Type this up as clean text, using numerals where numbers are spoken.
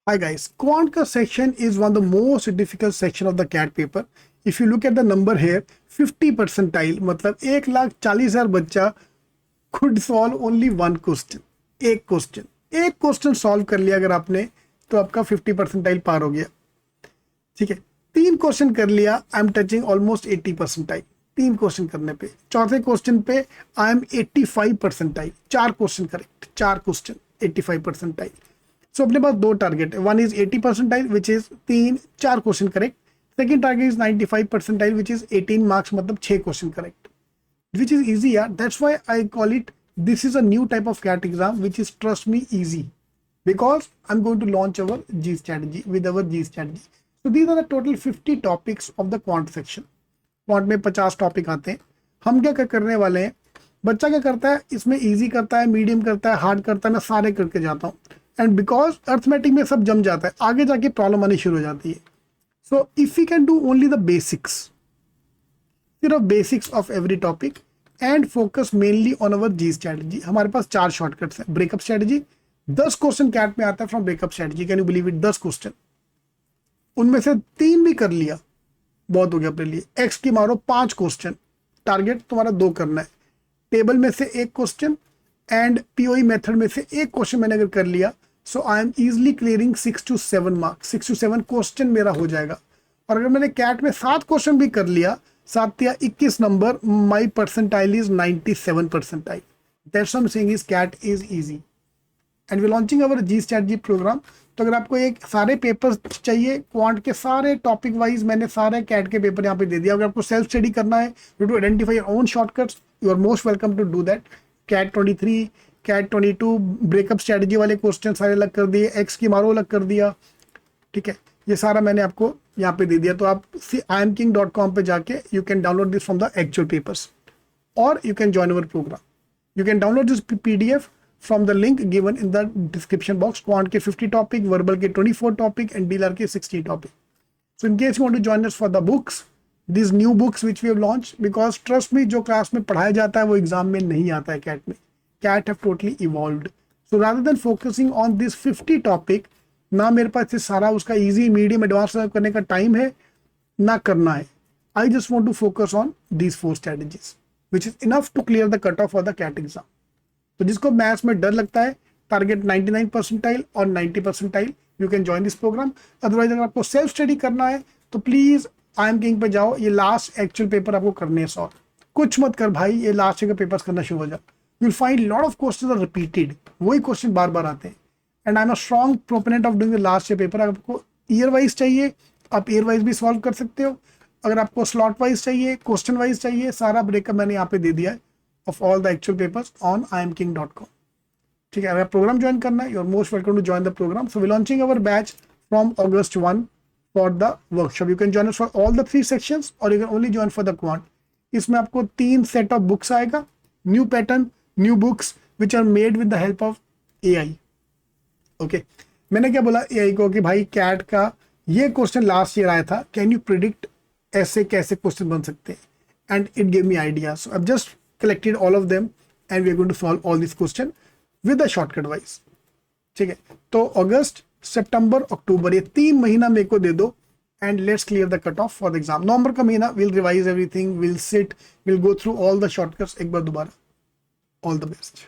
Hi guys, quant का section is one of the most difficult section of the CAT paper. If you look at the number here, 50 percentile मतलब 1,40,000 बच्चा could solve only one question. एक question solve कर लिया अगर आपने तो आपका 50 परसेंटाइल पार हो गया. ठीक है, 3 क्वेश्चन कर लिया, I am touching almost 80 percentile. 3 question करने पे, चौथे क्वेश्चन पे I am 85 percentile. 4 question correct, 4 question 85 percentile. So अपने पास 2 टारगेट है. One is 80 percentile which is 4 question correct. Second target is 95 percentile which is 18 marks मतलब 6 question correct, which is easy यार. That's why I call it this is a new type of CAT exam which is, trust me, easy, because I'm going to launch our G strategy with our G strategy. So these are the total 50 topics of the quant section. quant में 50 topic आते हैं. हम क्या करने वाले हैं, बच्चा क्या करता है इसमें, इजी करता है, मीडियम करता है, हार्ड करता है, मैं सारे करके जाता हूँ. एंड बिकॉज अर्थमेटिक में सब जम जाता है, आगे जाके प्रॉब्लम आनी शुरू हो जाती है. So if you can do only the basics, सिर्फ basics of every topic and focus mainly on our G strategy. हमारे पास 4 शॉर्टकट्स हैं. ब्रेकअप स्ट्रेटजी, 10 क्वेश्चन कैट में आता है from breakup strategy. Can you believe it? 10 question, उनमें से 3 भी कर लिया, बहुत हो गया अपने लिए. एक्स की मारो 5 क्वेश्चन, टारगेट तुम्हारा 2 करना है. टेबल में से 1 क्वेश्चन एंड पीओई मेथड में से 1 क्वेश्चन मैंने अगर कर लिया, so I am easily clearing 6 to 7 marks. 6 to 7 question मेरा हो जाएगा. और अगर मैंने कैट में 7 क्वेश्चन भी कर लिया, 7 या 21 नंबर, my percentile is 97 percentile. That's what I am saying is CAT is easy and we launching our G strategy program. तो अगर आपको एक सारे पेपर्स चाहिए क्वांट के, सारे टॉपिक वाइज मैंने सारे कैट के पेपर यहाँ पे दे दिया. अगर आपको सेल्फ स्टडी करना है, you to identify your own shortcuts, you are most welcome to do that. CAT 23, CAT 22, breakup strategy वाले क्वेश्चन सारे अलग कर दिए, एक्स की मारो अलग कर दिया. ठीक है, ये सारा मैंने आपको यहाँ पे दे दिया. तो आप imking.com पे जाके you can download this from the actual papers और you can join our program. You can download this PDF from the link given in the description box. Quant के 50 टॉपिक, वर्बल के 24 टॉपिक एंड डीलर के 60 topic. So in case you want to join us for the books, this new books which we have launch, because trust me, जो class में पढ़ाया जाता है वो exam में नहीं आता है कैट में. CAT have totally evolved. So rather than focusing on this 50 topic, ना मेरे पास ये सारा उसका इजी, मीडियम, एडवांस करने का टाइम है, ना करना है. I just want to focus on these 4 strategies which is enough to clear the cut off for the CAT exam. तो जिसको मैथ्स में डर लगता है, टारगेट 99 परसेंटाइल और 90 percentile, you can join this program. Otherwise अगर आपको सेल्फ स्टडी करना है तो प्लीज IMking पे जाओ. ये लास्ट एक्चुअल पेपर आपको करने हैं सॉल्व. कुछ मत कर भाई, ये लास्ट के पेपर्स करना शुरू हो जाओ. You will find lot of questions are repeated, वही क्वेश्चन बार बार आते हैं. And I am a strong proponent of doing the last year paper. अगर आपको ईयर वाइज चाहिए, आप ईयर वाइज भी सॉल्व कर सकते हो. अगर आपको स्लॉट वाइज चाहिए, क्वेश्चन वाइज चाहिए, सारा ब्रेकअप मैंने यहाँ पे दे दिया है of all the actual papers on imking.com. ठीक है, अगर प्रोग्राम ज्वाइन करना है, you are most welcome to join the program. So we launching our batch from August 1 for the workshop. You can join us for all the 3 sections और you can only join for the quant. इसमें आपको 3 set of books आएगा, new pattern, new books which are made with the help of AI. Okay, मैंने क्या बोला AI को कि भाई कैट का ये क्वेश्चन लास्ट ईयर आया था, कैन यू प्रिडिक्ट ऐसे कैसे क्वेश्चन बन सकते हैं, and it give me idea. So I just collected all of them and we are going to solve all these question with a shortcut wise. ठीक है, तो अगस्त, सितंबर, अक्टूबर, ये 3 महीना मेरे को दे दो and let's clear the cut off for the exam. नवंबर का महीना we'll revise everything, we'll sit, we'll go through all the shortcuts एक बार दोबारा. All the best.